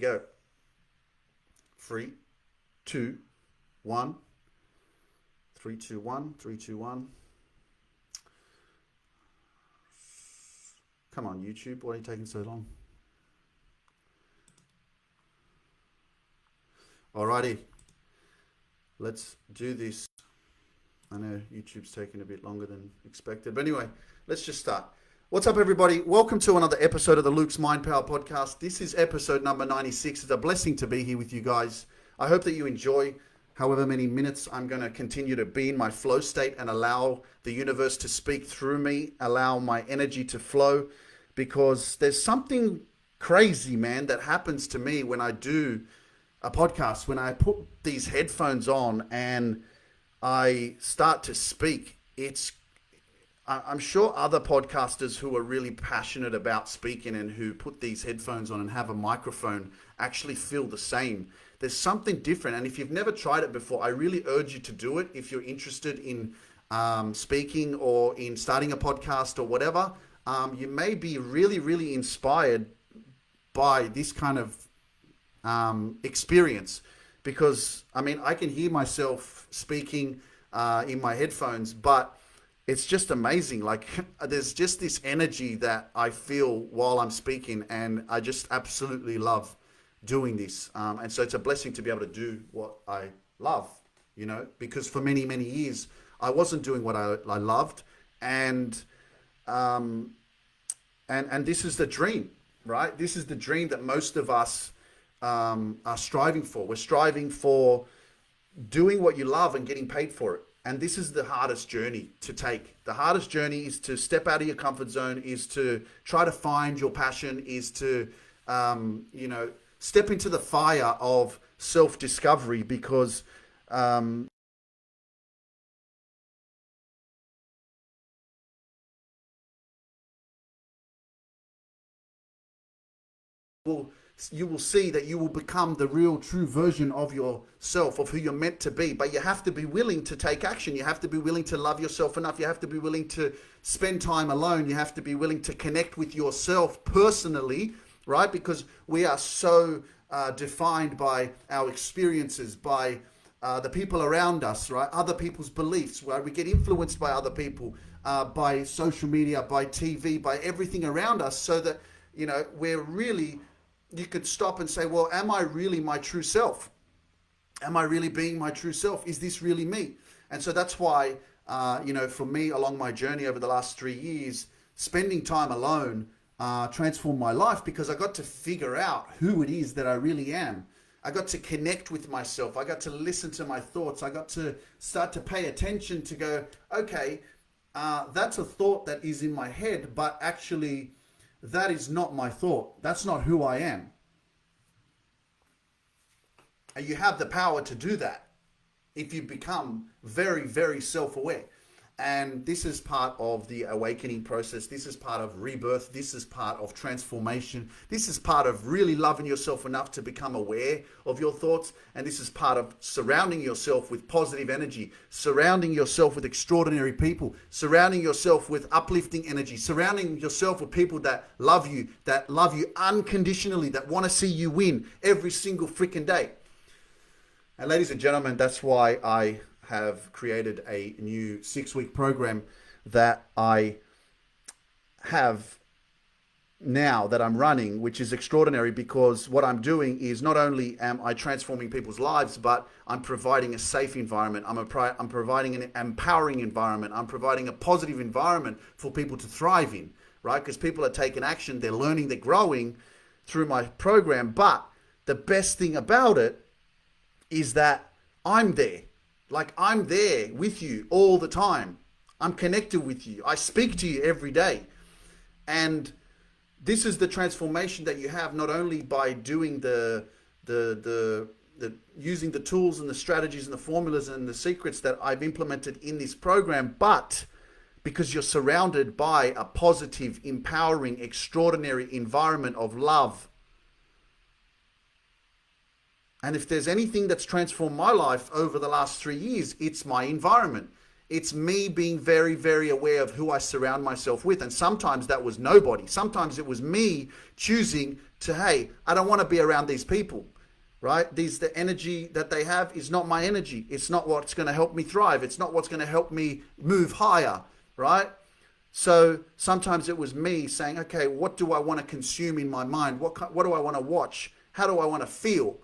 go. 3, 2, 1. 3, 2, 1. 3, 2, 1. Come on, YouTube. Why are you taking so long? Alrighty. Let's do this. I know YouTube's taking a bit longer than expected. But anyway, let's just start. What's up, everybody? Welcome to another episode of the Luke's Mind Power Podcast. This is episode number 96. It's a blessing to be here with you guys. I hope that you enjoy however many minutes I'm going to continue to be in my flow state and allow the universe to speak through me, allow my energy to flow, because there's something crazy, man, that happens to me when I do a podcast, when I put these headphones on and I start to speak. I'm sure other podcasters who are really passionate about speaking and who put these headphones on and have a microphone actually feel the same. There's something different. And if you've never tried it before, I really urge you to do it. If you're interested in speaking or in starting a podcast or whatever, you may be really, really inspired by this kind of experience. Because, I mean, I can hear myself speaking in my headphones, but it's just amazing. Like, there's just this energy that I feel while I'm speaking, and I just absolutely love doing this. And so it's a blessing to be able to do what I love, you know, because for many, many years, I wasn't doing what I loved. And this is the dream, right? This is the dream that most of us are striving for. We're striving for doing what you love and getting paid for it. And this is the hardest journey to take. The hardest journey is to step out of your comfort zone, is to try to find your passion, is to, step into the fire of self-discovery, because you will see that you will become the real true version of yourself, of who you're meant to be. But you have to be willing to take action. You have to be willing to love yourself enough. You have to be willing to spend time alone. You have to be willing to connect with yourself personally, right? Because we are so defined by our experiences, by the people around us, right? Other people's beliefs, right? We get influenced by other people, by social media, by TV, by everything around us, so that, you know, we're really... You could stop and say, well, am I really my true self? Am I really being my true self? Is this really me? And so that's why, for me, along my journey over the last 3 years, spending time alone transformed my life, because I got to figure out who it is that I really am. I got to connect with myself. I got to listen to my thoughts. I got to start to pay attention to go, okay, that's a thought that is in my head, but actually... that is not my thought. That's not who I am. And you have the power to do that if you become very, very self-aware. And this is part of the awakening process. This is part of rebirth. This is part of transformation. This is part of really loving yourself enough to become aware of your thoughts. And this is part of surrounding yourself with positive energy, surrounding yourself with extraordinary people, surrounding yourself with uplifting energy, surrounding yourself with people that love you unconditionally, that want to see you win every single freaking day. And ladies and gentlemen, that's why I have created a new 6-week program that I have now, that I'm running, which is extraordinary, because what I'm doing is not only am I transforming people's lives, but I'm providing a safe environment. I'm providing an empowering environment. I'm providing a positive environment for people to thrive in, right? Because people are taking action, they're learning, they're growing through my program. But the best thing about it is that I'm there. Like, I'm there with you all the time. I'm connected with you. I speak to you every day. And this is the transformation that you have, not only by doing the using the tools and the strategies and the formulas and the secrets that I've implemented in this program, but because you're surrounded by a positive, empowering, extraordinary environment of love. And if there's anything that's transformed my life over the last 3 years, it's my environment. It's me being very, very aware of who I surround myself with. And sometimes that was nobody. Sometimes it was me choosing to, hey, I don't want to be around these people, right? The energy that they have is not my energy. It's not what's going to help me thrive. It's not what's going to help me move higher, right? So sometimes it was me saying, okay, what do I want to consume in my mind? What do I want to watch? How do I want to feel?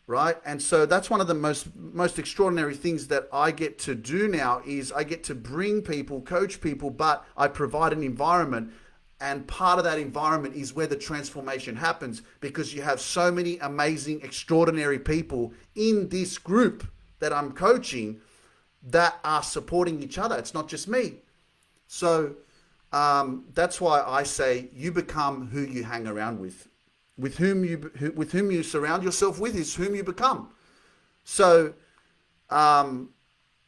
Right? And so that's one of the most extraordinary things that I get to do now is I get to bring people, coach people, but I provide an environment, and part of that environment is where the transformation happens, because you have so many amazing, extraordinary people in this group that I'm coaching that are supporting each other. It's not just me. So that's why I say you become who you hang around with. With whom you surround yourself with is whom you become. So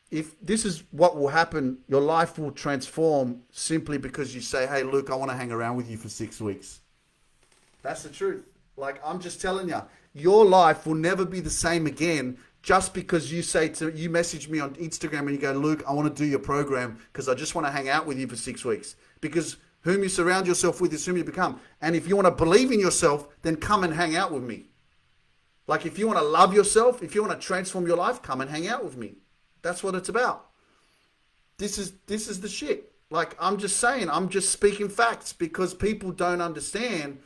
if this is what will happen, your life will transform simply because you say, hey, Luke, I want to hang around with you for 6 weeks. That's the truth. Like, I'm just telling you, your life will never be the same again just because you message me on Instagram and you go, Luke, I want to do your program because I just want to hang out with you for 6 weeks. Because whom you surround yourself with is whom you become. And if you want to believe in yourself, then come and hang out with me. Like, if you want to love yourself, if you want to transform your life, come and hang out with me. That's what it's about. This is the shit. Like, I'm just saying, I'm just speaking facts because people don't understand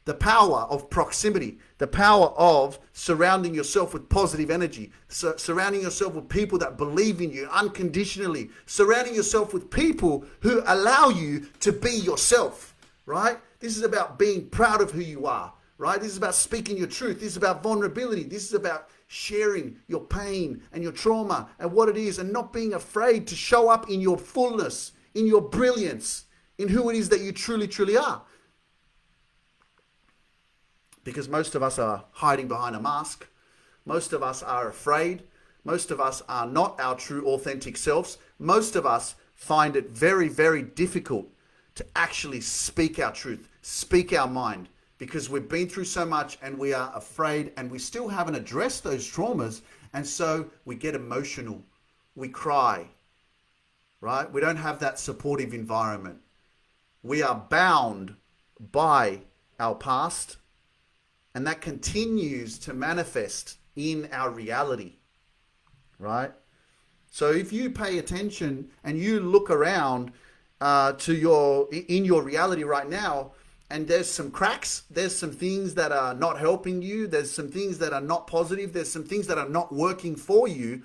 the power of proximity, the power of surrounding yourself with positive energy, surrounding yourself with people that believe in you unconditionally, surrounding yourself with people who allow you to be yourself, right? This is about being proud of who you are, right? This is about speaking your truth. This is about vulnerability. This is about sharing your pain and your trauma and what it is, and not being afraid to show up in your fullness, in your brilliance, in who it is that you truly, truly are. Because most of us are hiding behind a mask. Most of us are afraid. Most of us are not our true, authentic selves. Most of us find it very, very difficult to actually speak our truth, speak our mind, because we've been through so much and we are afraid, and we still haven't addressed those traumas. And so we get emotional. We cry, right? We don't have that supportive environment. We are bound by our past, and that continues to manifest in our reality, right? So if you pay attention and you look around in your reality right now, and there's some cracks, there's some things that are not helping you, there's some things that are not positive, there's some things that are not working for you,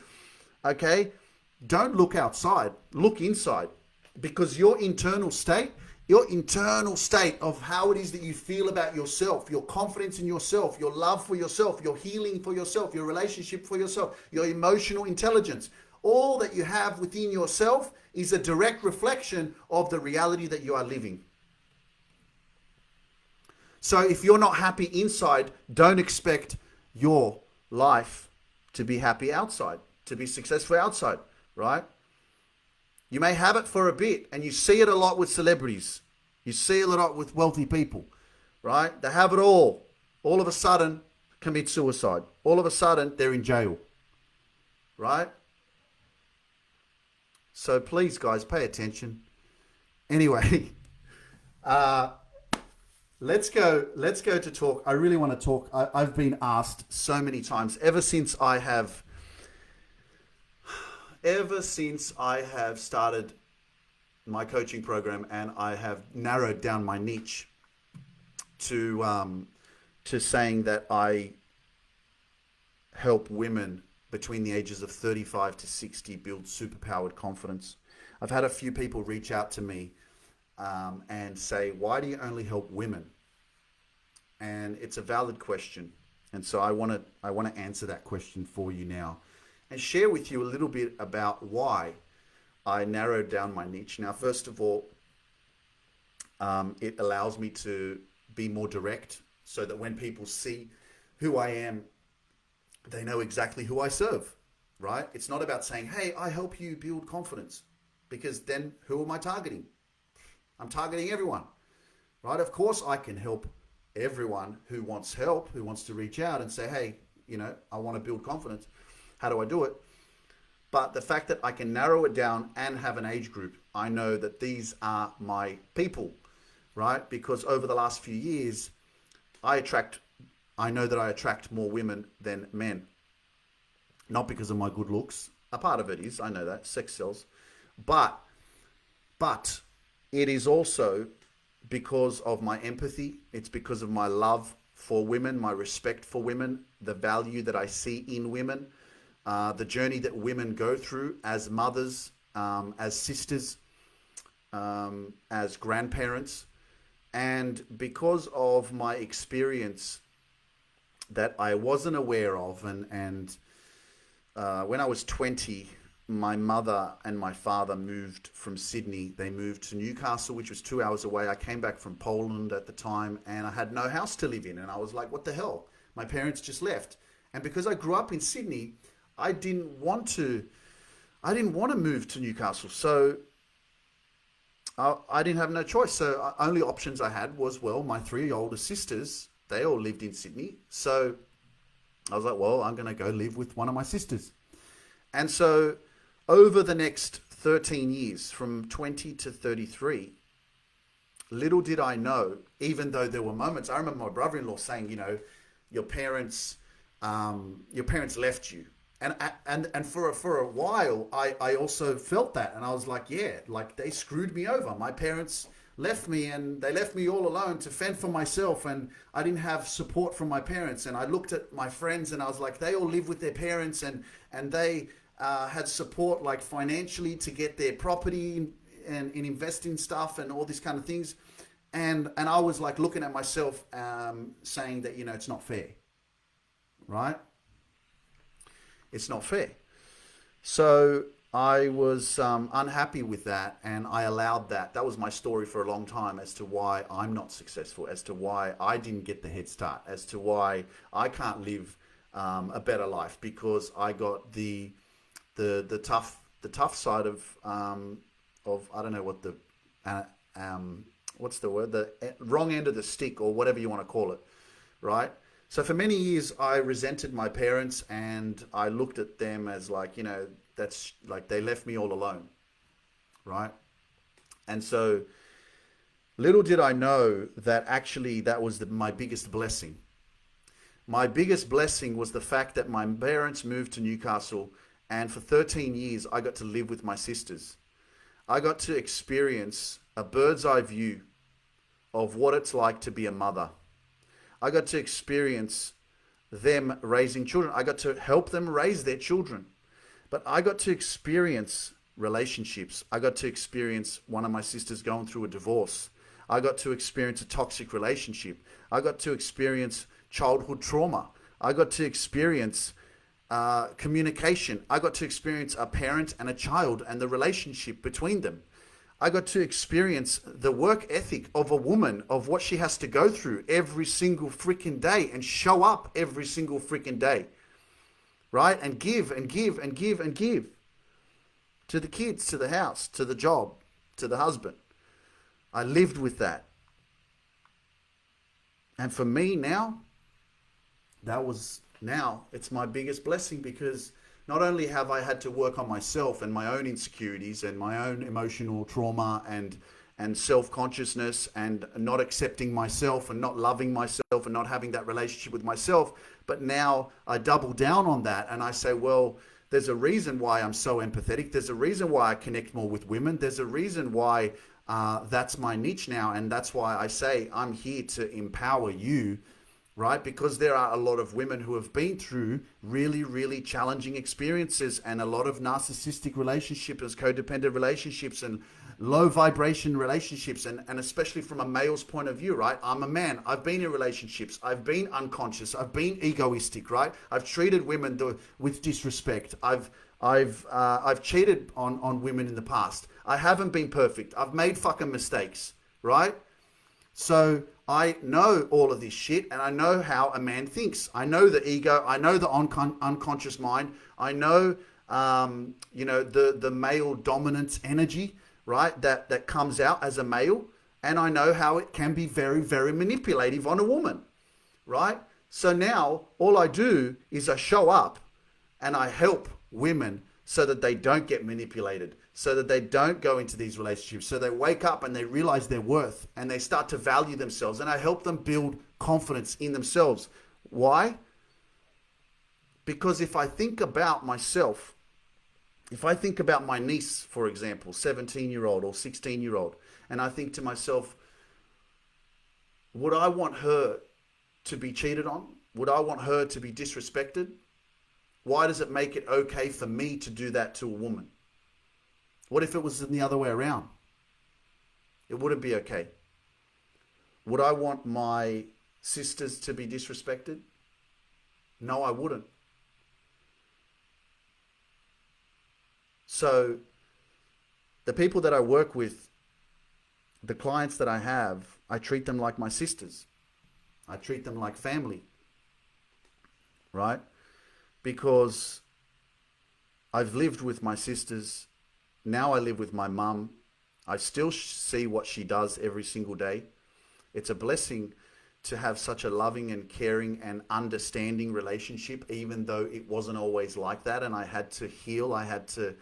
okay? Don't look outside, look inside, because your internal state of how it is that you feel about yourself, your confidence in yourself, your love for yourself, your healing for yourself, your relationship for yourself, your emotional intelligence, all that you have within yourself is a direct reflection of the reality that you are living. So if you're not happy inside, don't expect your life to be happy outside, to be successful outside, right? You may have it for a bit, and you see it a lot with celebrities. You see it a lot with wealthy people, right? They have it all. All of a sudden, commit suicide. All of a sudden, they're in jail, right? So please, guys, pay attention. Anyway, let's go to talk. I really want to talk. I've been asked so many times ever since I have started my coaching program, and I have narrowed down my niche to saying that I help women between the ages of 35 to 60 build superpowered confidence. I've had a few people reach out to me and say, why do you only help women? And it's a valid question. And so I want to answer that question for you now and share with you a little bit about why I narrowed down my niche. Now, first of all, it allows me to be more direct so that when people see who I am, they know exactly who I serve, right? It's not about saying, hey, I help you build confidence, because then who am I targeting? I'm targeting everyone, right? Of course, I can help everyone who wants help, who wants to reach out and say, hey, I want to build confidence. How do I do it? But the fact that I can narrow it down and have an age group, I know that these are my people, right? Because over the last few years, I attract, I know that I attract more women than men. Not because of my good looks. A part of it is, I know that, sex sells. But, but it is also because of my empathy. It's because of my love for women, my respect for women, the value that I see in women, the journey that women go through as mothers, as sisters, as grandparents. And because of my experience that I wasn't aware of, and when I was 20, my mother and my father moved from Sydney. They moved to Newcastle, which was 2 hours away. I came back from Poland at the time, and I had no house to live in. And I was like, what the hell? My parents just left. And because I grew up in Sydney, I didn't want to move to Newcastle. So I didn't have no choice. So only options I had was, well, my three older sisters, they all lived in Sydney. So I was like, well, I'm going to go live with one of my sisters. And so over the next 13 years, from 20 to 33, little did I know, even though there were moments, I remember my brother-in-law saying, your parents left you. And for a while, I also felt that. And I was like, yeah, like they screwed me over. My parents left me, and they left me all alone to fend for myself, and I didn't have support from my parents. And I looked at my friends and I was like, they all live with their parents, and they had support like financially to get their property and invest in stuff and all these kind of things. And I was like looking at myself, saying that, it's not fair, right? It's not fair. So I was unhappy with that, and I allowed that. That was my story for a long time as to why I'm not successful, as to why I didn't get the head start, as to why I can't live a better life, because I got the tough side of I don't know what what's the word, the wrong end of the stick, or whatever you want to call it, right? So for many years, I resented my parents, and I looked at them as like, that's like they left me all alone, right? And so little did I know that actually that was my biggest blessing. My biggest blessing was the fact that my parents moved to Newcastle, and for 13 years, I got to live with my sisters. I got to experience a bird's eye view of what it's like to be a mother. I got to experience them raising children. I got to help them raise their children. But I got to experience relationships. I got to experience one of my sisters going through a divorce. I got to experience a toxic relationship. I got to experience childhood trauma. I got to experience communication. I got to experience a parent and a child and the relationship between them. I got to experience the work ethic of a woman, of what she has to go through every single freaking day and show up every single freaking day, right? And give and give and give and give to the kids, to the house, to the job, to the husband. I lived with that. And for me now, it's my biggest blessing, because not only have I had to work on myself and my own insecurities and my own emotional trauma and self-consciousness and not accepting myself and not loving myself and not having that relationship with myself, but now I double down on that and I say, well, there's a reason why I'm so empathetic. There's a reason why I connect more with women. There's a reason why that's my niche now. And that's why I say I'm here to empower you, right? Because there are a lot of women who have been through really, really challenging experiences, and a lot of narcissistic relationships, codependent relationships, and low vibration relationships. And especially from a male's point of view, right? I'm a man. I've been in relationships. I've been unconscious. I've been egoistic, right? I've treated women with disrespect. I've cheated on women in the past. I haven't been perfect. I've made fucking mistakes, right? So I know all of this shit, and I know how a man thinks. I know the ego. I know the unconscious mind. I know, the male dominance energy, right? That comes out as a male, and I know how it can be very, very manipulative on a woman, right? So now all I do is I show up and I help women so that they don't get manipulated, so that they don't go into these relationships, so they wake up and they realize their worth and they start to value themselves. And I help them build confidence in themselves. Why? Because if I think about myself, if I think about my niece, for example, 17-year-old or 16-year-old, and I think to myself, would I want her to be cheated on? Would I want her to be disrespected? Why does it make it okay for me to do that to a woman? What if it was the other way around? It wouldn't be okay. Would I want my sisters to be disrespected? No, I wouldn't. So the people that I work with, the clients that I have, I treat them like my sisters. I treat them like family, right? Because I've lived with my sisters. Now I live with my mum. I still see what she does every single day. It's a blessing to have such a loving and caring and understanding relationship, even though it wasn't always like that. And I had to heal. I had to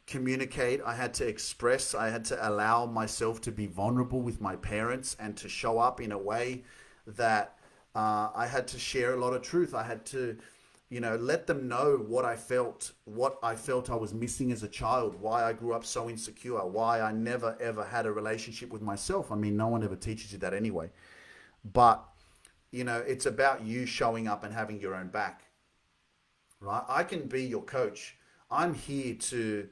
communicate. I had to express. I had to allow myself to be vulnerable with my parents and to show up in a way that I had to share a lot of truth. I had to, let them know what I felt I was missing as a child, why I grew up so insecure, why I never ever had a relationship with myself. I mean, no one ever teaches you that anyway. But, it's about you showing up and having your own back, right? I can be your coach. I'm here to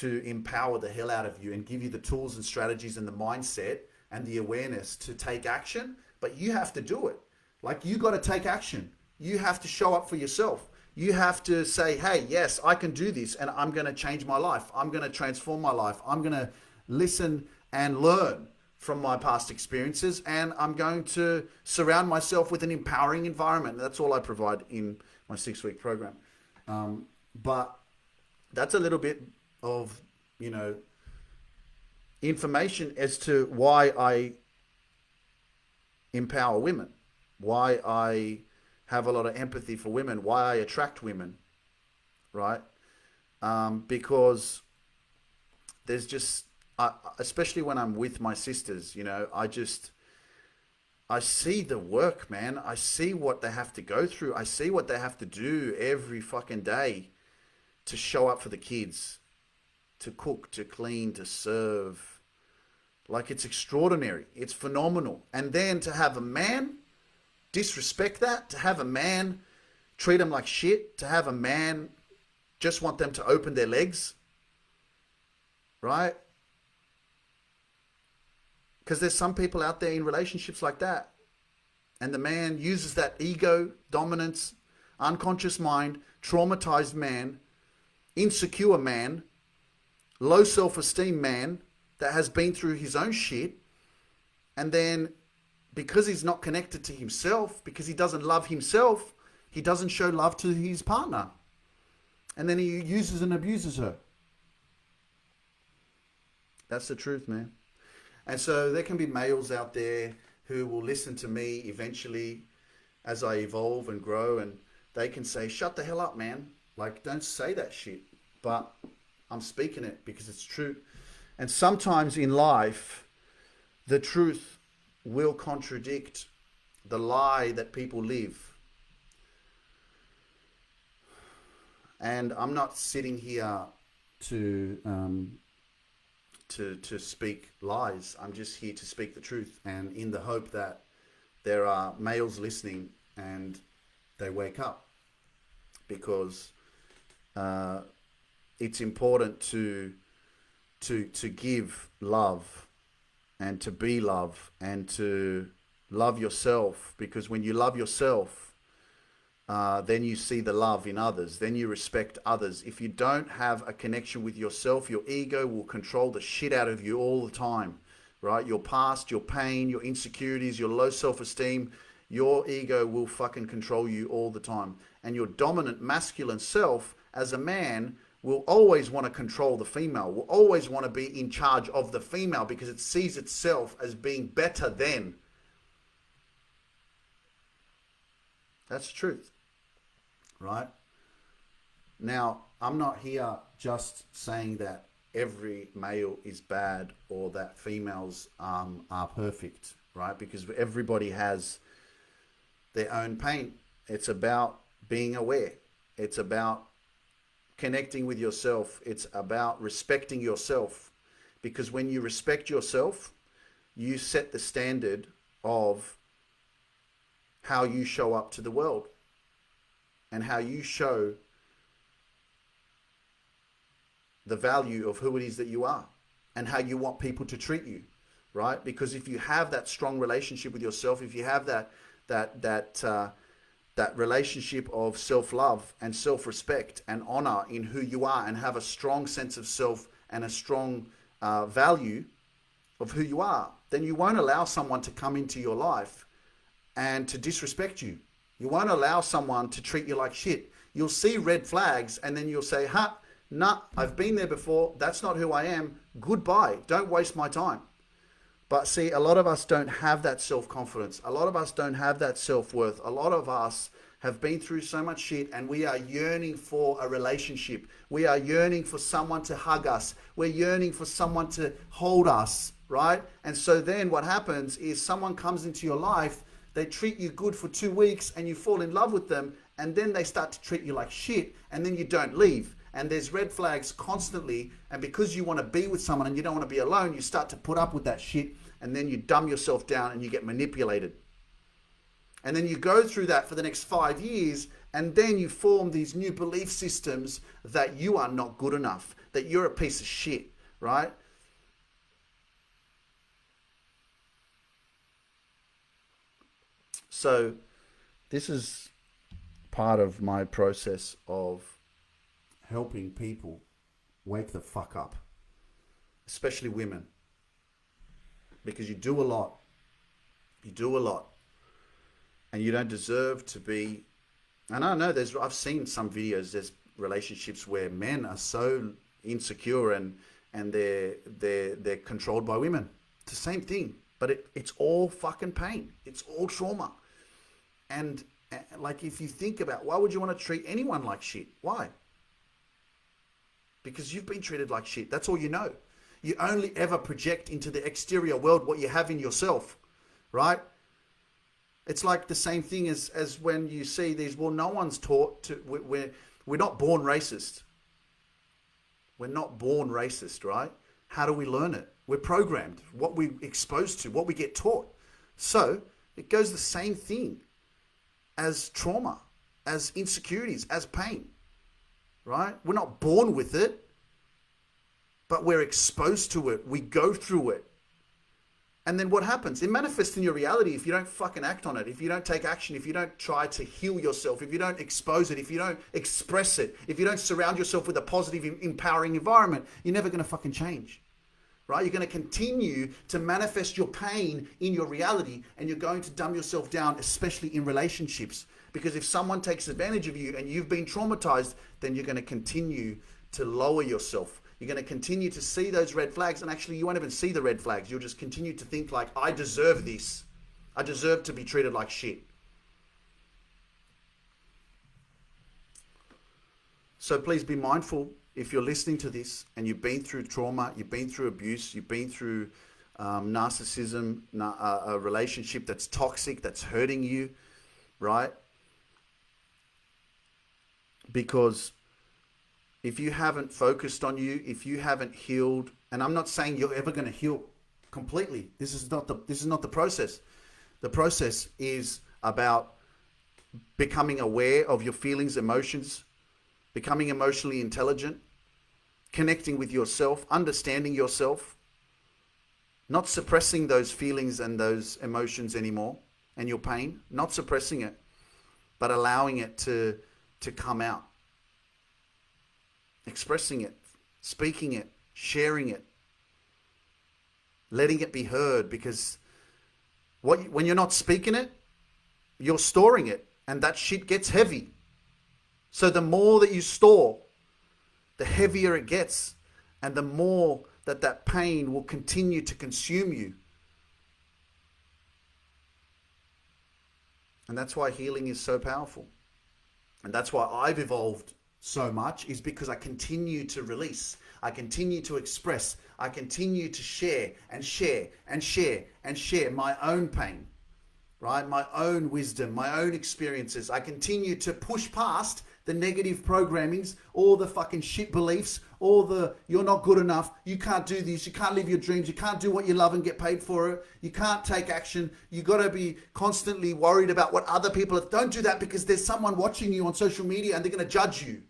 empower the hell out of you and give you the tools and strategies and the mindset and the awareness to take action, but you have to do it. Like, you got to take action. You have to show up for yourself. You have to say, hey, yes, I can do this, and I'm going to change my life. I'm going to transform my life. I'm going to listen and learn from my past experiences, and I'm going to surround myself with an empowering environment. That's all I provide in my 6-week program. But that's a little bit of, information as to why I empower women, why I have a lot of empathy for women, why I attract women, right? Because there's just, especially when I'm with my sisters, I see the work, man. I see what they have to go through. I see what they have to do every fucking day to show up for the kids, to cook, to clean, to serve. Like, it's extraordinary. It's phenomenal. And then to have a man disrespect that, to have a man treat them like shit, to have a man just want them to open their legs, right? Because there's some people out there in relationships like that. And the man uses that ego, dominance, unconscious mind, traumatized man, insecure man, low self-esteem man that has been through his own shit, and then because he's not connected to himself, because he doesn't love himself, he doesn't show love to his partner, and then he uses and abuses her. That's the truth, man. And so there can be males out there who will listen to me eventually as I evolve and grow, and they can say, shut the hell up, man. Like, don't say that shit. But I'm speaking it because it's true. And sometimes in life, the truth will contradict the lie that people live. And I'm not sitting here to speak lies. I'm just here to speak the truth, and in the hope that there are males listening and they wake up, because it's important to give love and to be love and to love yourself, because when you love yourself, then you see the love in others, then you respect others. If you don't have a connection with yourself, your ego will control the shit out of you all the time, right? Your past, your pain, your insecurities, your low self-esteem, your ego will fucking control you all the time. And your dominant masculine self as a man will always want to control the female, will always want to be in charge of the female, because it sees itself as being better than. That's the truth, right? Now, I'm not here just saying that every male is bad or that females are perfect, right? Because everybody has their own pain. It's about being aware. It's about connecting with yourself. It's about respecting yourself. Because when you respect yourself, you set the standard of how you show up to the world and how you show the value of who it is that you are and how you want people to treat you, right? Because if you have that strong relationship with yourself, if you have that relationship of self-love and self-respect and honor in who you are, and have a strong sense of self and a strong value of who you are, then you won't allow someone to come into your life and to disrespect you. You won't allow someone to treat you like shit. You'll see red flags and then you'll say, nah, I've been there before. That's not who I am. Goodbye. Don't waste my time. But see, a lot of us don't have that self-confidence. A lot of us don't have that self-worth. A lot of us have been through so much shit and we are yearning for a relationship. We are yearning for someone to hug us. We're yearning for someone to hold us, right? And so then what happens is someone comes into your life, they treat you good for 2 weeks and you fall in love with them, and then they start to treat you like shit, and then you don't leave. And there's red flags constantly, and because you want to be with someone and you don't want to be alone, you start to put up with that shit, and then you dumb yourself down and you get manipulated. And then you go through that for the next 5 years, and then you form these new belief systems that you are not good enough, that you're a piece of shit, right? So this is part of my process of helping people wake the fuck up, especially women, because you do a lot. You do a lot. And you don't deserve to be. And I know I've seen some videos, there's relationships where men are so insecure and they're controlled by women. It's the same thing, but it's all fucking pain. It's all trauma. And like, if you think about, why would you want to treat anyone like shit? Why? Because you've been treated like shit. That's all you know. You only ever project into the exterior world what you have in yourself, right? It's like the same thing as when you see these, well, no one's taught to, we're not born racist. We're not born racist, right? How do we learn it? We're programmed, what we're exposed to, what we get taught. So it goes the same thing as trauma, as insecurities, as pain, right? We're not born with it, but we're exposed to it. We go through it. And then what happens? It manifests in your reality if you don't fucking act on it, if you don't take action, if you don't try to heal yourself, if you don't expose it, if you don't express it, if you don't surround yourself with a positive, empowering environment, you're never going to fucking change, right? You're going to continue to manifest your pain in your reality, and you're going to dumb yourself down, especially in relationships. Because if someone takes advantage of you and you've been traumatized, then you're going to continue to lower yourself. You're going to continue to see those red flags, and actually you won't even see the red flags. You'll just continue to think like, I deserve this. I deserve to be treated like shit. So please be mindful if you're listening to this and you've been through trauma, you've been through abuse, you've been through narcissism, a relationship that's toxic, that's hurting you, right? Because if you haven't focused on you, if you haven't healed, and I'm not saying you're ever going to heal completely. This is not the process. The process is about becoming aware of your feelings, emotions, becoming emotionally intelligent, connecting with yourself, understanding yourself, not suppressing those feelings and those emotions anymore, and your pain, not suppressing it, but allowing it to come out. Expressing it, speaking it, sharing it, letting it be heard, because when you're not speaking it, you're storing it, and that shit gets heavy. So the more that you store, the heavier it gets, and the more that pain will continue to consume you. And that's why healing is so powerful. And that's why I've evolved so much is because I continue to release. I continue to express. I continue to share and share and share and share my own pain, right? My own wisdom, my own experiences. I continue to push past the negative programmings, all the fucking shit beliefs, all the you're not good enough, you can't do this, you can't live your dreams, you can't do what you love and get paid for it, you can't take action, you got to be constantly worried about what other people have. Don't do that because there's someone watching you on social media and they're going to judge you.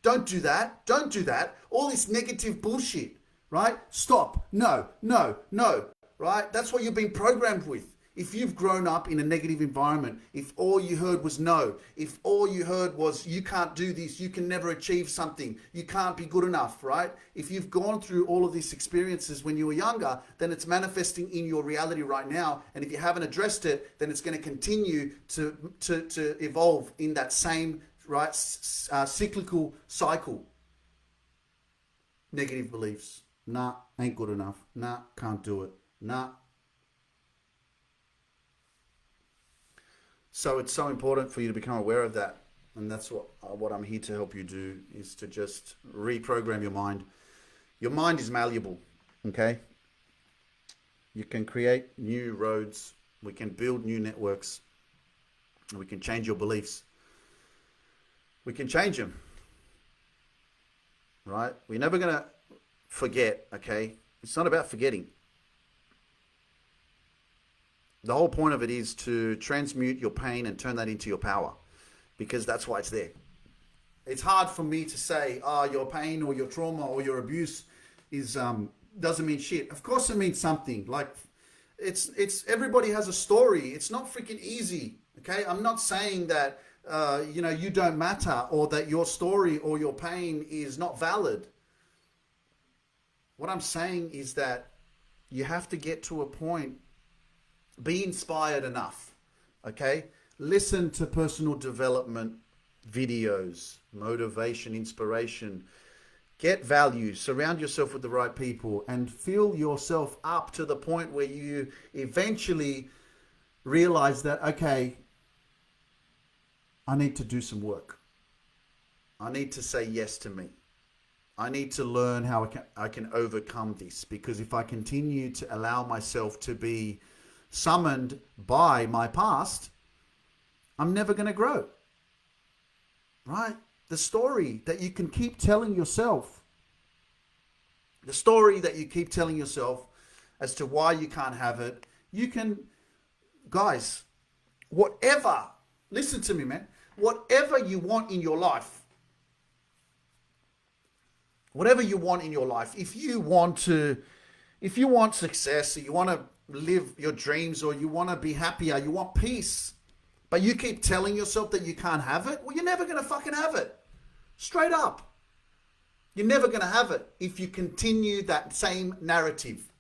Don't do that. Don't do that. All this negative bullshit, right? Stop. No, no, no, right? That's what you've been programmed with. If you've grown up in a negative environment, if all you heard was no, if all you heard was you can't do this, you can never achieve something, you can't be good enough, right? If you've gone through all of these experiences when you were younger, then it's manifesting in your reality right now. And if you haven't addressed it, then it's going to continue to evolve in that same, right, cyclical cycle. Negative beliefs. Nah, ain't good enough. Nah, can't do it. Nah. So it's so important for you to become aware of that. And that's what I'm here to help you do, is to just reprogram your mind. Your mind is malleable, okay? You can create new roads. We can build new networks. We can change your beliefs. We can change them, right? We're never going to forget, okay? It's not about forgetting. The whole point of it is to transmute your pain and turn that into your power, because that's why it's there. It's hard for me to say, your pain or your trauma or your abuse is doesn't mean shit. Of course it means something. Like it's everybody has a story. It's not freaking easy. Okay, I'm not saying that you don't matter or that your story or your pain is not valid. What I'm saying is that you have to get to a point. Be inspired enough, okay? Listen to personal development videos, motivation, inspiration. Get value, surround yourself with the right people, and fill yourself up to the point where you eventually realize that, okay, I need to do some work. I need to say yes to me. I need to learn how I can overcome this, because if I continue to allow myself to be summoned by my past, I'm never going to grow, right? The story that you can keep telling yourself, as to why you can't have it, you can, guys, listen to me, man, whatever you want in your life, if you want success, or you want to live your dreams, or you want to be happier, you want peace, but you keep telling yourself that you can't have it, well, you're never going to fucking have it. Straight up. You're never going to have it if you continue that same narrative.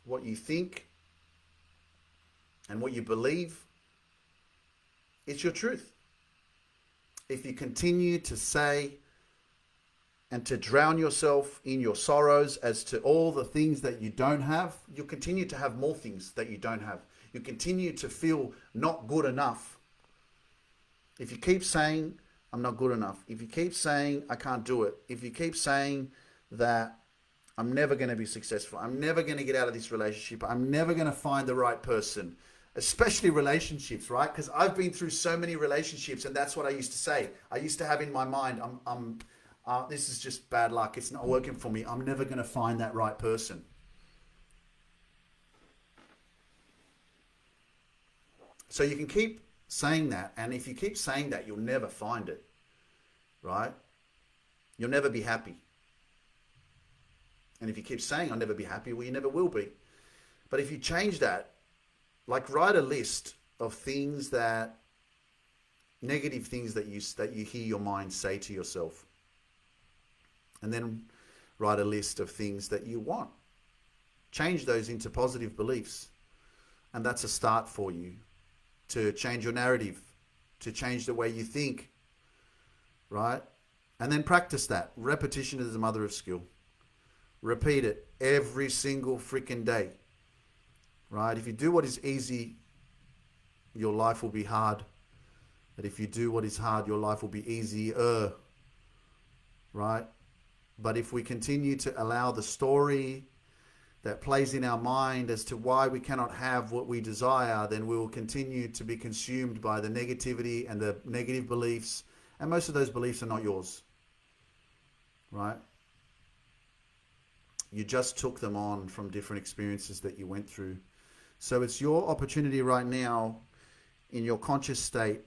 What you think and what you believe, it's your truth. If you continue to say and to drown yourself in your sorrows as to all the things that you don't have, you'll continue to have more things that you don't have. You continue to feel not good enough. If you keep saying, I'm not good enough, if you keep saying, I can't do it, if you keep saying that I'm never going to be successful, I'm never going to get out of this relationship, I'm never going to find the right person, especially relationships, right? Because I've been through so many relationships, and that's what I used to say. I used to have in my mind, this is just bad luck. It's not working for me. I'm never going to find that right person. So you can keep saying that. And if you keep saying that, you'll never find it, right? You'll never be happy. And if you keep saying, I'll never be happy, well, you never will be. But if you change that, like write a list of things negative things that you hear your mind say to yourself. And then write a list of things that you want. Change those into positive beliefs. And that's a start for you to change your narrative, to change the way you think, right? And then practice that. Repetition is the mother of skill. Repeat it every single freaking day, right? If you do what is easy, your life will be hard. that if you do what is hard, your life will be easier, right? But if we continue to allow the story that plays in our mind as to why we cannot have what we desire, then we will continue to be consumed by the negativity and the negative beliefs. And most of those beliefs are not yours, right? You just took them on from different experiences that you went through. So it's your opportunity right now, in your conscious state,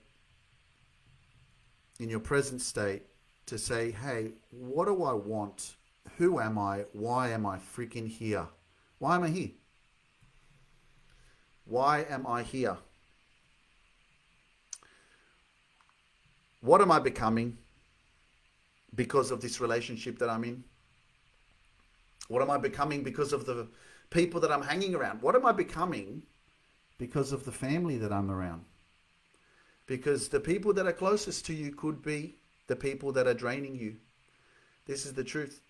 in your present state, to say, hey, what do I want? Who am I? Why am I freaking here? Why am I here? Why am I here? What am I becoming because of this relationship that I'm in? What am I becoming because of the people that I'm hanging around? What am I becoming because of the family that I'm around? Because the people that are closest to you could be the people that are draining you. This is the truth.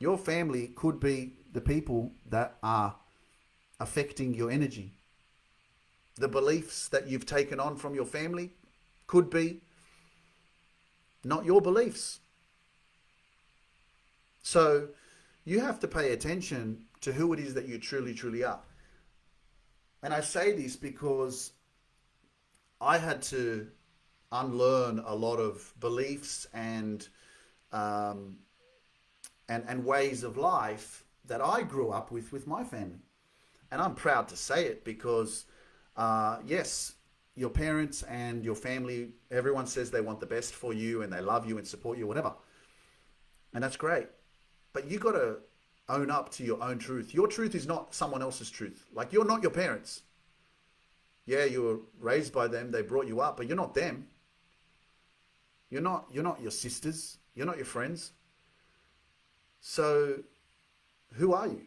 Your family could be the people that are affecting your energy. The beliefs that you've taken on from your family could be not your beliefs. So you have to pay attention to who it is that you truly, truly are. And I say this because I had to unlearn a lot of beliefs and ways of life that I grew up with my family. And I'm proud to say it because, yes, your parents and your family, everyone says they want the best for you and they love you and support you, whatever. And that's great. But you got to own up to your own truth. Your truth is not someone else's truth. Like, you're not your parents. Yeah, you were raised by them. They brought you up, but you're not them. You're not your sisters. You're not your friends. So who are you?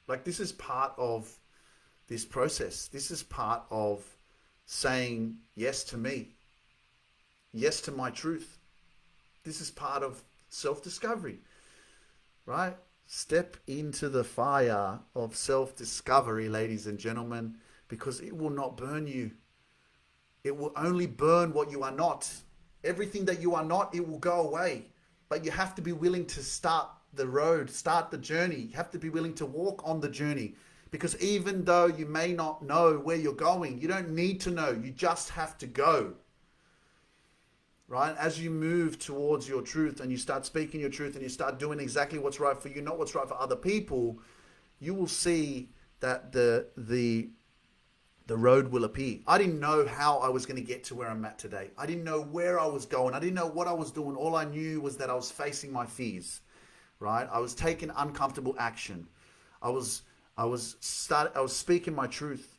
Like, this is part of this process. This is part of saying yes to me. Yes to my truth. This is part of self-discovery, right? Step into the fire of self-discovery, ladies and gentlemen, because it will not burn you. It will only burn what you are not. Everything that you are not, it will go away. But you have to be willing to start the road, start the journey. You have to be willing to walk on the journey. Because even though you may not know where you're going, you don't need to know. You just have to go. Right? As you move towards your truth and you start speaking your truth and you start doing exactly what's right for you, not what's right for other people, you will see that the road will appear. I didn't know how I was going to get to where I'm at today. I didn't know where I was going. I didn't know what I was doing. All I knew was that I was facing my fears, right? I was taking uncomfortable action. I was speaking my truth.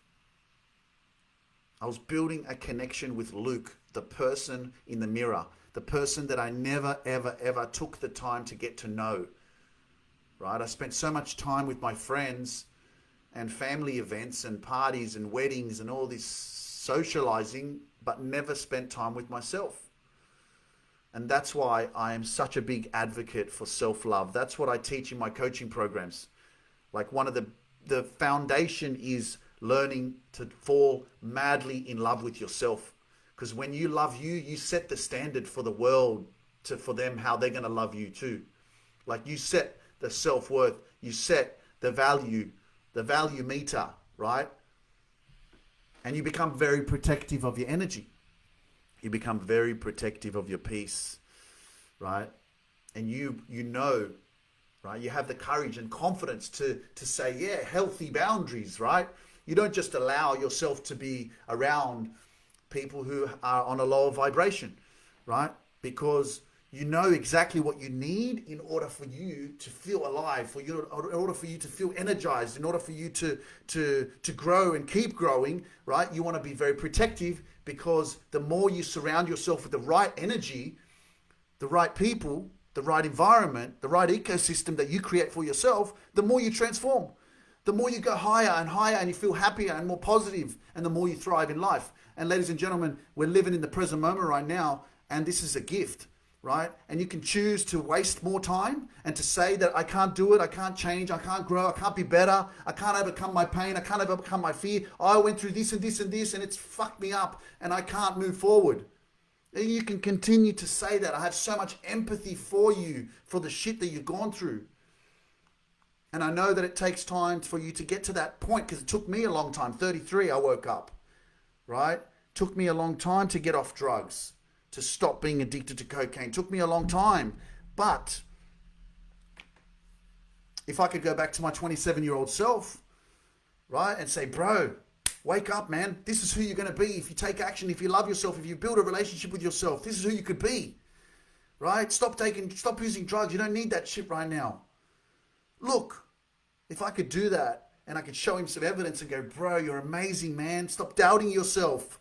I was building a connection with Luke, the person in the mirror, the person that I never, ever, ever took the time to get to know, right? I spent so much time with my friends and family events and parties and weddings and all this socializing, but never spent time with myself. And that's why I am such a big advocate for self-love. That's what I teach in my coaching programs. Like, one of the foundation is learning to fall madly in love with yourself. Because when you love you, you set the standard for the world, for them, how they're going to love you too. Like, you set the self-worth, you set the value meter, right? And you become very protective of your energy. You become very protective of your peace, right? And you know, right? You have the courage and confidence to say, yeah, healthy boundaries, right? You don't just allow yourself to be around people who are on a lower vibration, right? Because you know exactly what you need in order for you to feel alive, in order for you to feel energized, in order for you to grow and keep growing, right? You want to be very protective, because the more you surround yourself with the right energy, the right people, the right environment, the right ecosystem that you create for yourself, the more you transform. The more you go higher and higher and you feel happier and more positive, and the more you thrive in life. And ladies and gentlemen, we're living in the present moment right now, and this is a gift. right? And you can choose to waste more time and to say that I can't do it, I can't change, I can't grow, I can't be better, I can't overcome my pain, I can't overcome my fear. I went through this and this and this and it's fucked me up and I can't move forward. And you can continue to say that. I have so much empathy for you, for the shit that you've gone through. And I know that it takes time for you to get to that point, because it took me a long time. 33, I woke up, right? Took me a long time to get off drugs, to stop being addicted to cocaine. Took me a long time. But if I could go back to my 27-year-old self, right, and say, bro, wake up, man. This is who you're going to be if you take action, if you love yourself, if you build a relationship with yourself. This is who you could be, right? Stop using drugs. You don't need that shit right now. Look, if I could do that and I could show him some evidence and go, bro, you're amazing, man. Stop doubting yourself,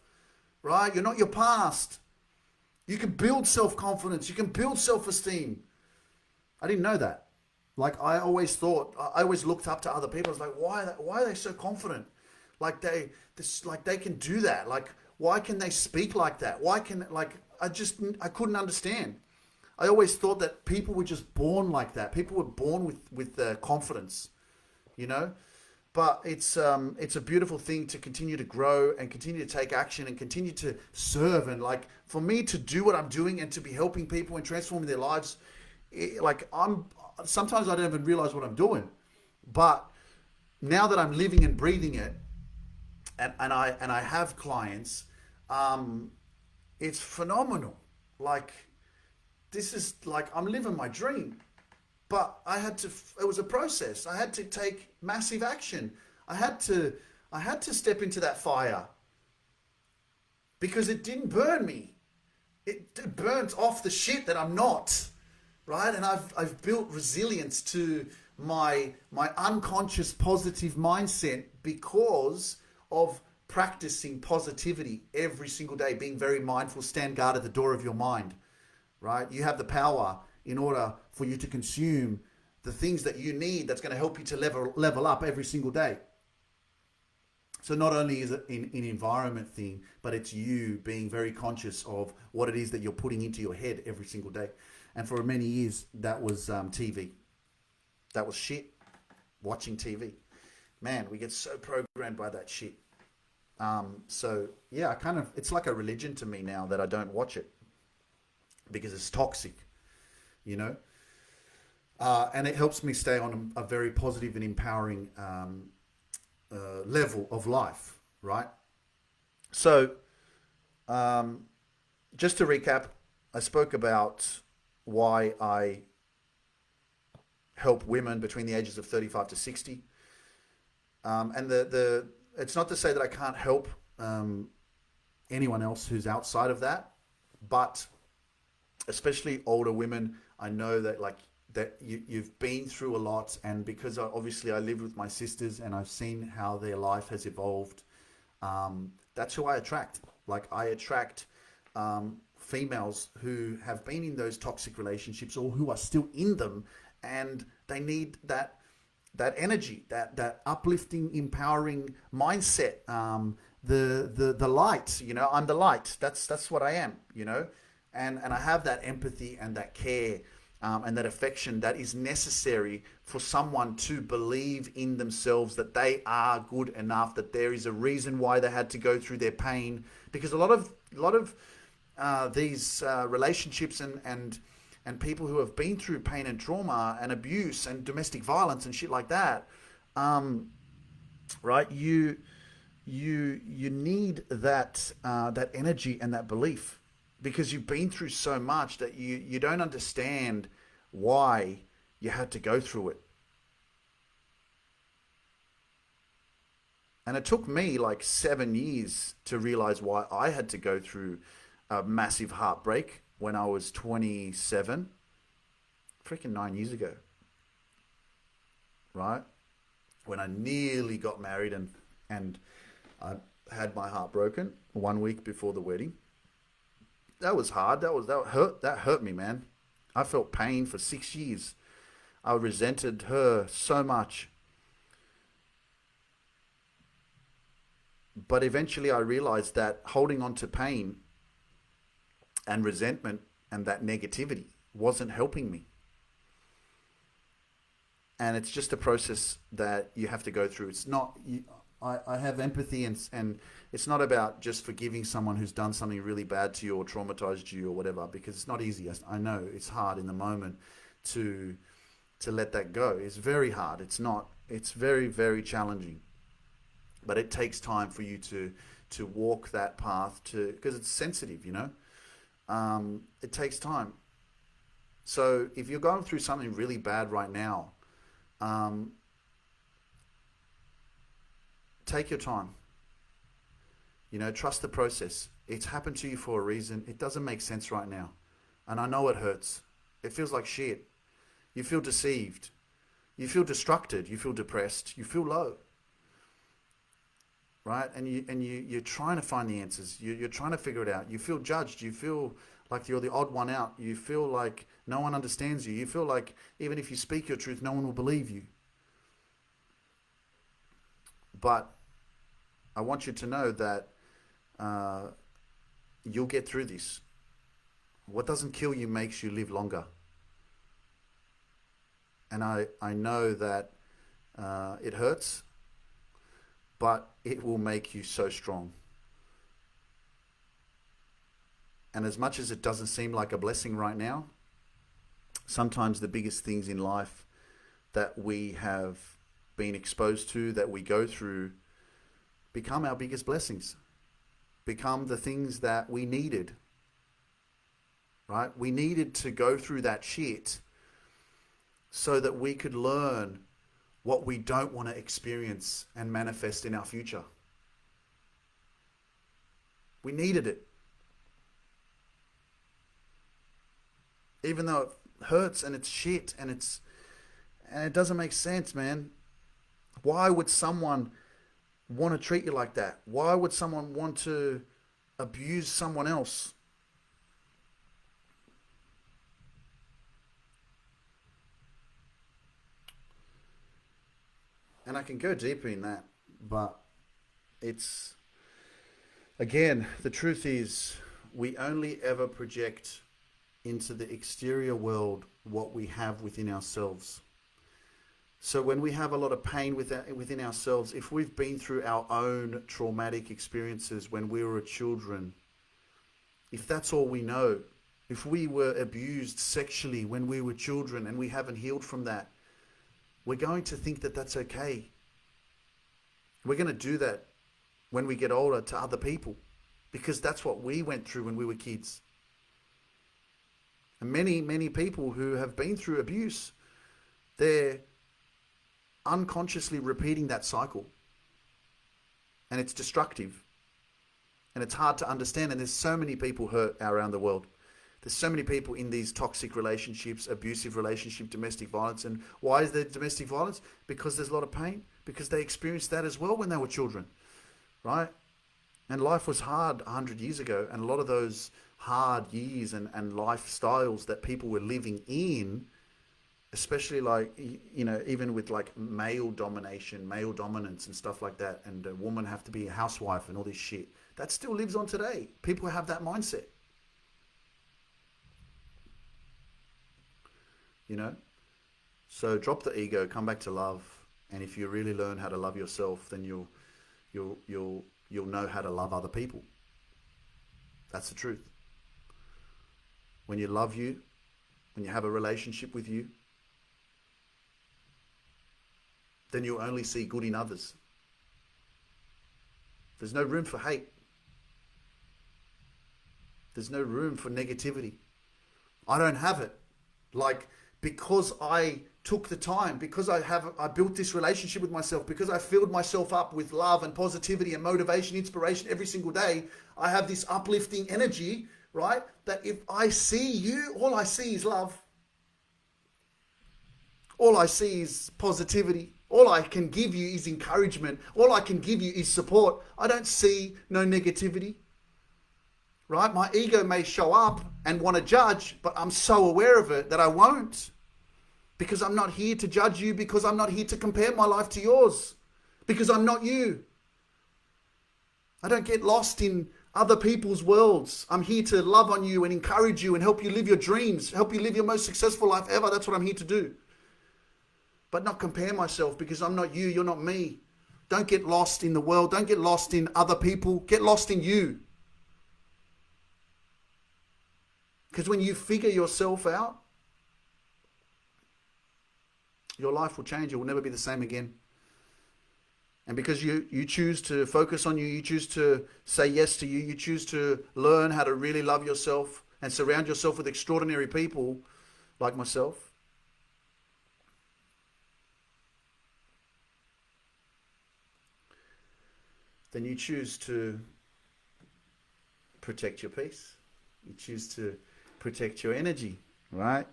right? You're not your past. You can build self-confidence. You can build self-esteem. I didn't know that. Like, I always looked up to other people. I was like, why are they so confident? Like they can do that. Like, why can they speak like that? Why can, like, I couldn't understand. I always thought that people were just born like that. People were born with confidence, you know. But it's a beautiful thing to continue to grow and continue to take action and continue to serve. And like, for me to do what I'm doing and to be helping people and transforming their lives, sometimes I don't even realize what I'm doing. But now that I'm living and breathing it, and I have clients, it's phenomenal. Like, this is like, I'm living my dream. But it was a process. I had to take massive action. I had to step into that fire, because it didn't burn me. It burnt off the shit that I'm not, right? And I've built resilience to my unconscious positive mindset because of practicing positivity every single day, being very mindful. Stand guard at the door of your mind, right? You have the power in order for you to consume the things that you need, that's going to help you to level up every single day. So not only is it an environment thing, but it's you being very conscious of what it is that you're putting into your head every single day. And for many years, that was TV. That was shit, watching TV. Man, we get so programmed by that shit. So yeah, it's like a religion to me now that I don't watch it, because it's toxic, you know. And it helps me stay on a very positive and empowering level of life, right? So, just to recap, I spoke about why I help women between the ages of 35 to 60. And it's not to say that I can't help anyone else who's outside of that, but especially older women, I know that you've been through a lot, and because obviously I lived with my sisters and I've seen how their life has evolved, that's who I attract. Like, I attract females who have been in those toxic relationships or who are still in them, and they need that energy, that uplifting, empowering mindset, the light. You know, I'm the light. That's what I am. You know, and I have that empathy and that care. And that affection that is necessary for someone to believe in themselves, that they are good enough, that there is a reason why they had to go through their pain. Because a lot of these relationships and people who have been through pain and trauma and abuse and domestic violence and shit like that, right? You need that energy and that belief, because you've been through so much that you don't understand why you had to go through it. And it took me like 7 years to realize why I had to go through a massive heartbreak when I was 27. Freaking 9 years ago. Right? When I nearly got married and I had my heart broken 1 week before the wedding. That was hard. That hurt me, man. I felt pain for 6 years. I resented her so much. But eventually I realized that holding on to pain and resentment and that negativity wasn't helping me. And it's just a process that you have to go through. It's not, I have empathy, and it's not about just forgiving someone who's done something really bad to you or traumatized you or whatever, because it's not easy. I know it's hard in the moment to let that go. It's very hard. It's very, very challenging. But it takes time for you to walk that path, because it's sensitive, it takes time. So if you're going through something really bad right now, take your time. Trust the process. It's happened to you for a reason. It doesn't make sense right now. And I know it hurts. It feels like shit. You feel deceived. You feel distracted. You feel depressed. You feel low. Right? And you're trying to find the answers. You're trying to figure it out. You feel judged. You feel like you're the odd one out. You feel like no one understands you. You feel like even if you speak your truth, no one will believe you. But I want you to know that you'll get through this. What doesn't kill you makes you live longer. And I know that it hurts, but it will make you so strong. And as much as it doesn't seem like a blessing right now, sometimes the biggest things in life that we have been exposed to, that we go through, become our biggest blessings, become the things that we needed, right? We needed to go through that shit so that we could learn what we don't want to experience and manifest in our future. We needed it. Even though it hurts and it's shit and it doesn't make sense, man. Why would someone want to treat you like that? Why would someone want to abuse someone else? And I can go deeper in that, but it's, again, the truth is we only ever project into the exterior world what we have within ourselves. So when we have a lot of pain within ourselves, if we've been through our own traumatic experiences when we were children, if that's all we know, if we were abused sexually when we were children and we haven't healed from that, we're going to think that that's okay. We're going to do that when we get older to other people, because that's what we went through when we were kids. And many, many people who have been through abuse, they're unconsciously repeating that cycle. And it's destructive. And it's hard to understand. And there's so many people hurt around the world. There's so many people in these toxic relationships, abusive relationship, domestic violence. And why is there domestic violence? Because there's a lot of pain. Because they experienced that as well when they were children, right? And life was hard 100 years ago. And a lot of those hard years and lifestyles that people were living in, especially like, even with like male domination, male dominance and stuff like that. And a woman have to be a housewife and all this shit. That still lives on today. People have that mindset. So drop the ego, come back to love, and if you really learn how to love yourself, then you'll know how to love other people. That's the truth. When you love you, when you have a relationship with you, then you'll only see good in others. There's no room for hate. There's no room for negativity. I don't have it. Because I took the time, because I built this relationship with myself, because I filled myself up with love and positivity and motivation, inspiration every single day, I have this uplifting energy, right? That if I see you, all I see is love. All I see is positivity. All I can give you is encouragement. All I can give you is support. I don't see no negativity. Right? My ego may show up and want to judge, but I'm so aware of it that I won't. Because I'm not here to judge you, because I'm not here to compare my life to yours. Because I'm not you. I don't get lost in other people's worlds. I'm here to love on you and encourage you and help you live your dreams, help you live your most successful life ever. That's what I'm here to do. But not compare myself, because I'm not you, you're not me. Don't get lost in the world. Don't get lost in other people. Get lost in you. Because when you figure yourself out, your life will change. It will never be the same again. And because you choose to focus on you, you choose to say yes to you, you choose to learn how to really love yourself and surround yourself with extraordinary people like myself, then you choose to protect your peace. You choose to protect your energy, right?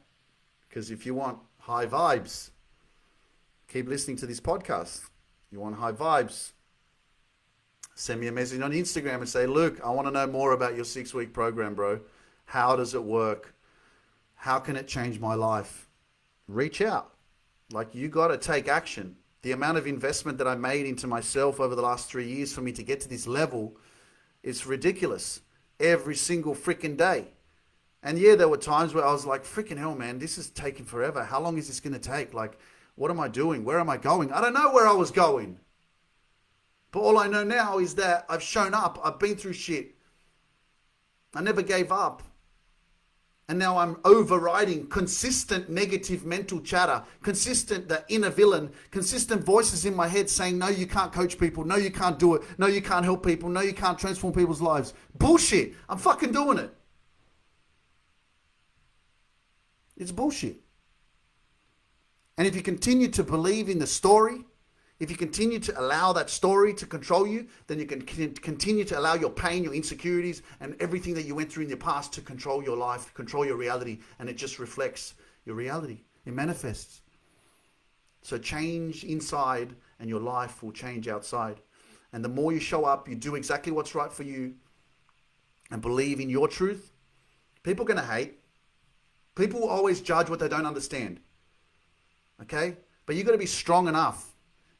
Because if you want high vibes, keep listening to this podcast. You want high vibes, send me a message on Instagram and say, Luke, I want to know more about your 6-week program, bro. How does it work? How can it change my life? Reach out. Like, you got to take action. The amount of investment that I made into myself over the last 3 years for me to get to this level is ridiculous. Every single freaking day. And yeah, there were times where I was like, freaking hell, man, this is taking forever. How long is this going to take? Like, what am I doing? Where am I going? I don't know where I was going. But all I know now is that I've shown up. I've been through shit. I never gave up. And now I'm overriding consistent negative mental chatter, consistent the inner villain, consistent voices in my head saying, no, you can't coach people. No, you can't do it. No, you can't help people. No, you can't transform people's lives. Bullshit. I'm fucking doing it. It's bullshit. And if you continue to believe in the story, if you continue to allow that story to control you, then you can continue to allow your pain, your insecurities, and everything that you went through in your past to control your life, control your reality, and it just reflects your reality. It manifests. So change inside, and your life will change outside. And the more you show up, you do exactly what's right for you, and believe in your truth, people are going to hate. People will always judge what they don't understand. Okay? But you got to be strong enough.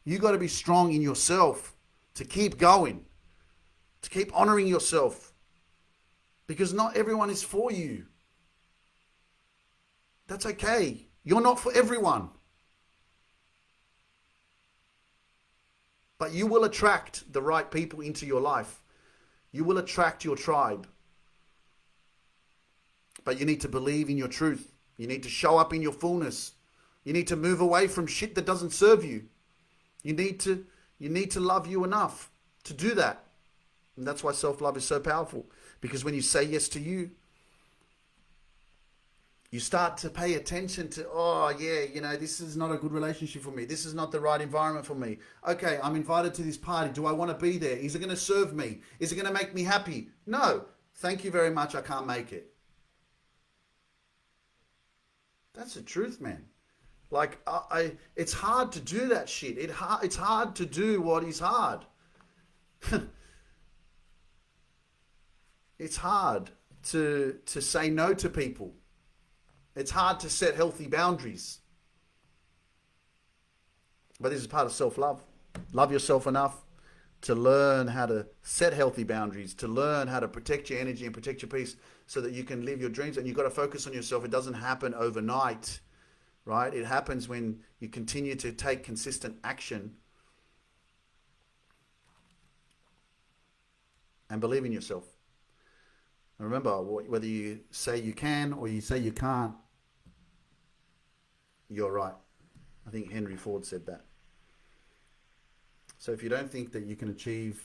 You got to be strong in yourself to keep going, to keep honoring yourself, because not everyone is for you. That's okay. You're not for everyone. But you will attract the right people into your life. You will attract your tribe. But you need to believe in your truth. You need to show up in your fullness. You need to move away from shit that doesn't serve you. You need to love you enough to do that. And that's why self-love is so powerful. Because when you say yes to you, you start to pay attention to, oh yeah, you know, this is not a good relationship for me. This is not the right environment for me. Okay, I'm invited to this party. Do I want to be there? Is it going to serve me? Is it going to make me happy? No. Thank you very much. I can't make it. That's the truth, man. Like, it's hard to do that shit. It's hard to do what is hard. It's hard to say no to people. It's hard to set healthy boundaries. But this is part of self-love. Love yourself enough to learn how to set healthy boundaries, to learn how to protect your energy and protect your peace so that you can live your dreams. And you've got to focus on yourself. It doesn't happen overnight. Right? It happens when you continue to take consistent action and believe in yourself. And remember, whether you say you can or you say you can't, you're right. I think Henry Ford said that. So if you don't think that you can achieve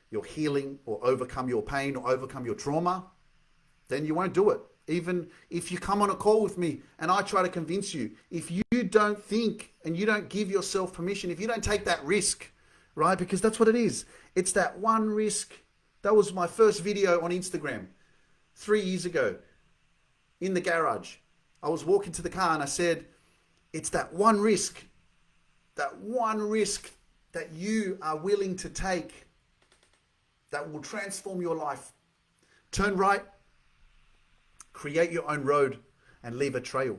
your healing or overcome your pain or overcome your trauma, then you won't do it. Even if you come on a call with me and I try to convince you, if you don't think and you don't give yourself permission, if you don't take that risk, right? Because that's what it is. It's that one risk. That was my first video on Instagram 3 years ago in the garage. I was walking to the car and I said, it's that one risk that you are willing to take that will transform your life. Turn right. Create your own road and leave a trail.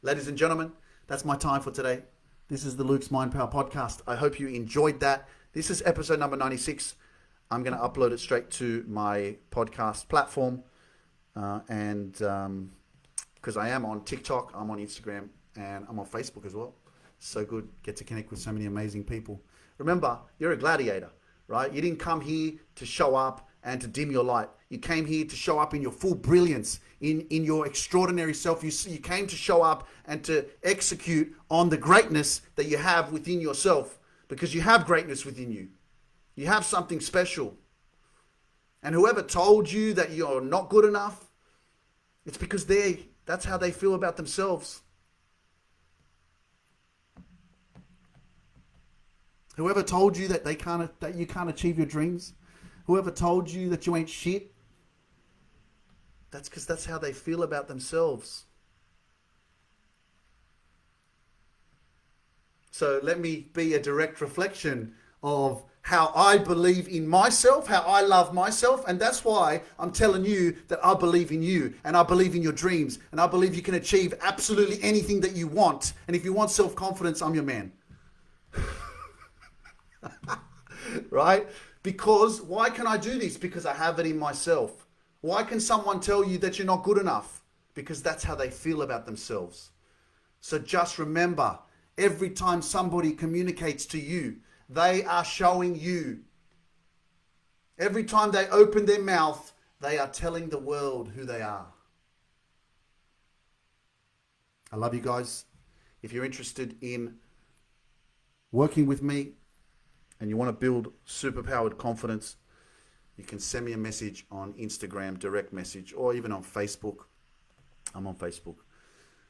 Ladies and gentlemen, that's my time for today. This is the Luke's Mind Power podcast. I hope you enjoyed that. This is episode number 96. I'm going to upload it straight to my podcast platform. And because I am on TikTok, I'm on Instagram, and I'm on Facebook as well. So good. Get to connect with so many amazing people. Remember, you're a gladiator, right? You didn't come here to show up and to dim your light. You came here to show up in your full brilliance, in your extraordinary self. You came to show up and to execute on the greatness that you have within yourself, because you have greatness within you. You have something special. And whoever told you that you're not good enough, it's because that's how they feel about themselves. Whoever told you that you can't achieve your dreams, whoever told you that you ain't shit, that's because that's how they feel about themselves. So let me be a direct reflection of how I believe in myself, how I love myself, and that's why I'm telling you that I believe in you, and I believe in your dreams, and I believe you can achieve absolutely anything that you want. And if you want self-confidence, I'm your man. Right? Because why can I do this? Because I have it in myself. Why can someone tell you that you're not good enough? Because that's how they feel about themselves. So just remember, every time somebody communicates to you, they are showing you. Every time they open their mouth, they are telling the world who they are. I love you guys. If you're interested in working with me and you want to build superpowered confidence, you can send me a message on Instagram, direct message, or even on Facebook. I'm on Facebook.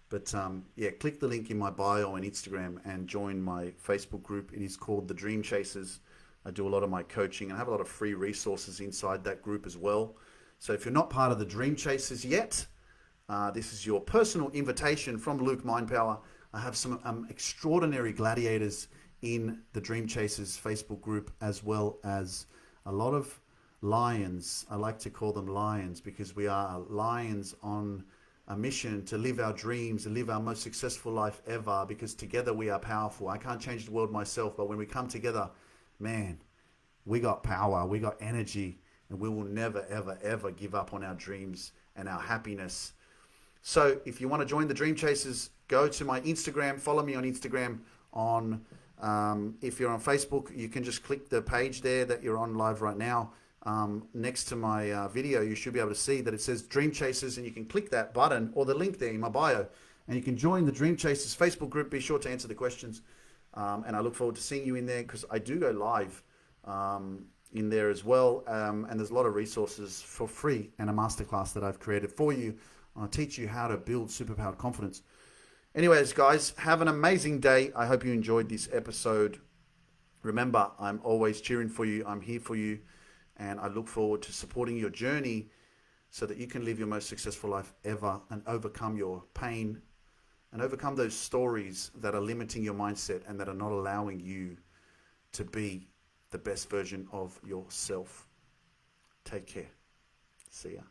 But yeah, click the link in my bio on Instagram and join my Facebook group. It is called The Dream Chasers. I do a lot of my coaching and I have a lot of free resources inside that group as well. So if you're not part of the Dream Chasers yet, this is your personal invitation from Luke Mindpower. I have some extraordinary gladiators in the Dream Chasers Facebook group, as well as a lot of lions. I like to call them lions because we are lions on a mission to live our dreams and live our most successful life ever, because together we are powerful. I can't change the world myself, but when we come together, man, we got power, we got energy, and we will never, ever, ever give up on our dreams and our happiness. So if you want to join the Dream Chasers, go to my Instagram, follow me on Instagram. If you're on Facebook, you can just click the page there that you're on live right now. Next to my video, you should be able to see that it says Dream Chasers, and you can click that button or the link there in my bio, and you can join the Dream Chasers Facebook group. Be sure to answer the questions, and I look forward to seeing you in there, because I do go live in there as well, and there's a lot of resources for free and a masterclass that I've created for you. I'll teach you how to build superpowered confidence. Anyways, guys, have an amazing day. I hope you enjoyed this episode. Remember, I'm always cheering for you. I'm here for you. And I look forward to supporting your journey so that you can live your most successful life ever and overcome your pain and overcome those stories that are limiting your mindset and that are not allowing you to be the best version of yourself. Take care. See ya.